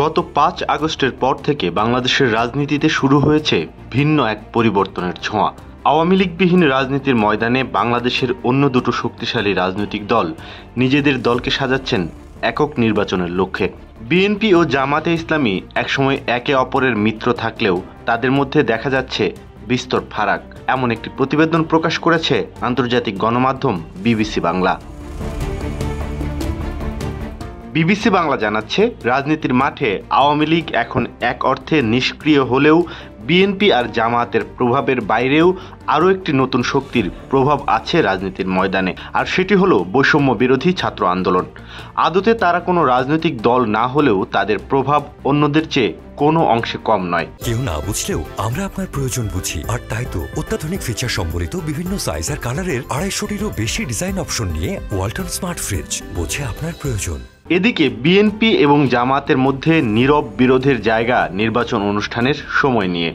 গত ৫ আগস্টের পর থেকে বাংলাদেশের রাজনীতিতে শুরু হয়েছে ভিন্ন এক পরিবর্তনের ছোঁয়া। আওয়ামী লীগবিহীন রাজনীতির ময়দানে বাংলাদেশের অন্য দুটো শক্তিশালী রাজনৈতিক দল নিজেদের দলকে সাজাচ্ছেন একক নির্বাচনের লক্ষ্যে। বিএনপি ও জামাতে ইসলামী একসময় একে অপরের মিত্র থাকলেও তাদের মধ্যে দেখা যাচ্ছে বিস্তর ফারাক, এমন একটি প্রতিবেদন প্রকাশ করেছে আন্তর্জাতিক গণমাধ্যম বিবিসি বাংলা। বিবিসি বাংলা জানাচ্ছে, রাজনীতির মাঠে আওয়ামী লীগ এখন এক অর্থে নিষ্ক্রিয় হলেও বিএনপি আর জামায়াতের প্রভাবের বাইরেও আরও একটি নতুন শক্তির প্রভাব আছে রাজনীতির ময়দানে, আর সেটি হলো বৈষম্য বিরোধী ছাত্র আন্দোলন। আদতে তারা কোনো রাজনৈতিক দল না হলেও তাদের প্রভাব অন্যদের চেয়ে কোনো অংশে কম নয়। কেউ না বুঝলেও আমরা আপনার প্রয়োজন বুঝি, আর তাই তো অত্যাধুনিক ফিচার সম্বলিত বিভিন্ন সাইজ আর কালারের 250-টিরও বেশি ডিজাইন অপশন নিয়ে ওয়ালটন স্মার্ট ফ্রিজ বোঝে আপনার প্রয়োজন। এদিকে বিএনপি এবং জামায়াতের মধ্যে নীরব বিরোধের জায়গা নির্বাচন অনুষ্ঠানের সময় নিয়ে।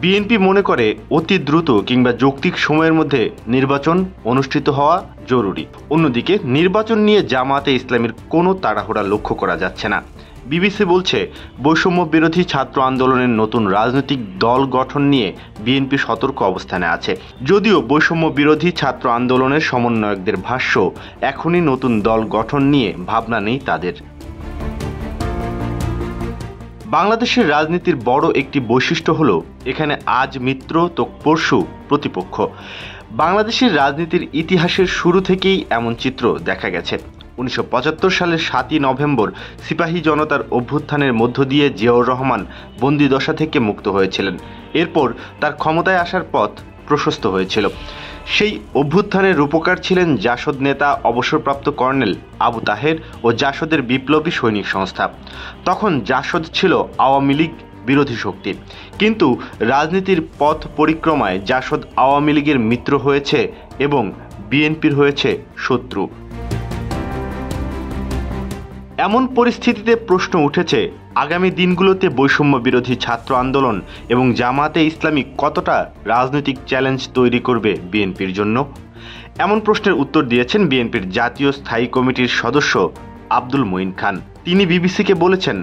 বিএনপি মনে করে অতি দ্রুত কিংবা যৌক্তিক সময়ের মধ্যে নির্বাচন অনুষ্ঠিত হওয়া জরুরি। অন্যদিকে নির্বাচন নিয়ে জামায়াতে ইসলামীর কোনো তাড়াহুড়া লক্ষ্য করা যাচ্ছে না। বিবিসি বলছে, বৈষম্য বিরোধী ছাত্র আন্দোলনের নতুন রাজনৈতিক দল গঠন নিয়ে বিএনপি সতর্ক অবস্থানে আছে। যদিও বৈষম্য বিরোধী ছাত্র আন্দোলনের সমন্বয়কদের ভাষ্য, এখনই নতুন দল গঠন নিয়ে ভাবনা নেই তাদের। বাংলাদেশের রাজনীতির বড় একটি বৈশিষ্ট্য হলো এখানে আজ মিত্র তো পরশু প্রতিপক্ষ। বাংলাদেশের রাজনীতির ইতিহাসের শুরু থেকেই এমন চিত্র দেখা গেছে। 1975 সালের 7ই নভেম্বর সিপাহী জনতার অভ্যুত্থানের মধ্য দিয়ে জিয়াউর রহমান বন্দিদশা থেকে মুক্ত হয়েছিলেন। এরপর তার ক্ষমতায় আসার পথ প্রশস্ত হয়েছিল। সেই অভ্যুত্থানের রূপকার ছিলেন জাসদ নেতা অবসরপ্রাপ্ত কর্নেল আবু তাহের ও জাসদের বিপ্লবী সৈনিক সংস্থা। তখন জাসদ ছিল আওয়ামী লীগ বিরোধী শক্তি, কিন্তু রাজনীতির পথ পরিক্রমায় জাসদ আওয়ামী লীগের মিত্র হয়েছে এবং বিএনপির হয়েছে শত্রু। এমন পরিস্থিতিতে প্রশ্ন উঠেছে, আগামী দিনগুলোতে বৈষম্য বিরোধী ছাত্র আন্দোলন এবং জামায়াতে ইসলামী কতটা রাজনৈতিক চ্যালেঞ্জ তৈরি করবে বিএনপির জন্য? এমন প্রশ্নের উত্তর দিয়েছেন বিএনপির জাতীয় স্থায়ী কমিটির সদস্য আব্দুল মঈন খান। তিনি বিবিসিকে বলেছেন,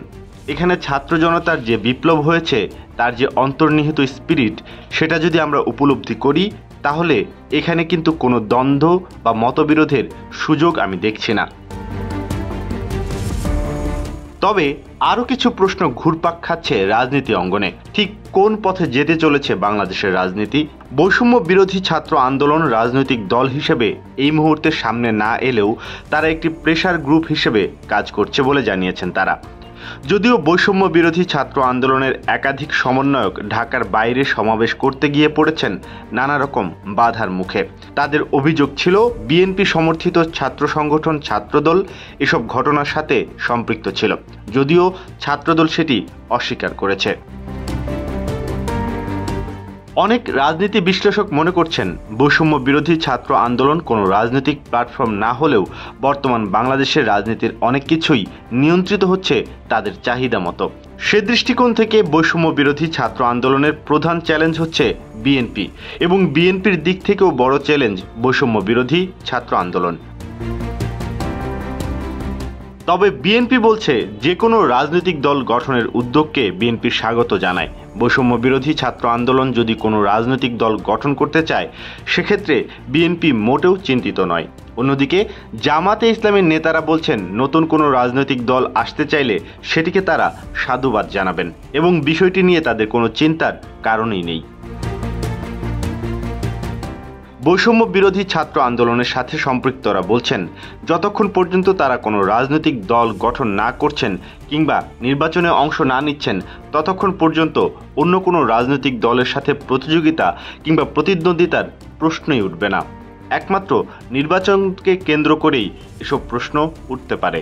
এখানে ছাত্র জনতার যে বিপ্লব হয়েছে তার যে অন্তর্নিহিত স্পিরিট, সেটা যদি আমরা উপলব্ধি করি তাহলে এখানে কিন্তু কোনো দ্বন্দ্ব বা মতবিরোধের সুযোগ আমি দেখছি না। তবে আরও কিছু প্রশ্ন ঘুরপাক খাচ্ছে রাজনীতি অঙ্গনে। ঠিক কোন পথে যেতে চলেছে বাংলাদেশের রাজনীতি? বৈষম্য বিরোধী ছাত্র আন্দোলন রাজনৈতিক দল হিসেবে এই মুহূর্তে সামনে না এলেও তারা একটি প্রেসার গ্রুপ হিসেবে কাজ করছে বলে জানিয়েছেন তারা। যদিও বৈষম্য বিরোধী ছাত্র আন্দোলনের একাধিক সমন্বয়ক ঢাকার বাইরে সমাবেশ করতে গিয়ে পড়েছেন নানা রকম বাধার মুখে। তাদের অভিযোগ ছিল বিএনপি সমর্থিত ছাত্র সংগঠন ছাত্রদল এসব ঘটনার সাথে সম্পৃক্ত ছিল, যদিও ছাত্রদল সেটি অস্বীকার করেছে। অনেক রাজনীতি বিশ্লেষক মনে করছেন, বৈষম্য বিরোধী ছাত্র আন্দোলন কোনো রাজনৈতিক প্ল্যাটফর্ম না হলেও বর্তমান বাংলাদেশের রাজনীতির অনেক কিছুই নিয়ন্ত্রিত হচ্ছে তাদের চাহিদা মতো। সে দৃষ্টিকোণ থেকে বৈষম্য বিরোধী ছাত্র আন্দোলনের প্রধান চ্যালেঞ্জ হচ্ছে বিএনপি, এবং বিএনপির দিক থেকেও বড় চ্যালেঞ্জ বৈষম্য বিরোধী ছাত্র আন্দোলন। তবে বিএনপি বলছে, যে কোনো রাজনৈতিক দল গঠনের উদ্যোগকে বিএনপি স্বাগত জানায়। বৈষম্য বিরোধী ছাত্র আন্দোলন যদি কোনো রাজনৈতিক দল গঠন করতে চায় সেক্ষেত্রে বিএনপি মোটেও চিন্তিত নয়। অন্যদিকে জামাতে ইসলামের নেতারা বলছেন, নতুন কোনো রাজনৈতিক দল আসতে চাইলে সেটিকে তারা সাধুবাদ জানাবেন এবং বিষয়টি নিয়ে তাদের কোনো চিন্তার কারণই নেই। বৈষম্য বিরোধী ছাত্র আন্দোলনের সাথে সম্পৃক্তরা বলছেন, যতক্ষণ পর্যন্ত তারা কোনো রাজনৈতিক দল গঠন না করছেন কিংবা নির্বাচনে অংশ না নিচ্ছেন ততক্ষণ পর্যন্ত অন্য কোনো রাজনৈতিক দলের সাথে প্রতিযোগিতা কিংবা প্রতিদ্বন্দ্বিতার প্রশ্নই উঠবে না। একমাত্র নির্বাচনকে কেন্দ্র করেই এসব প্রশ্ন উঠতে পারে।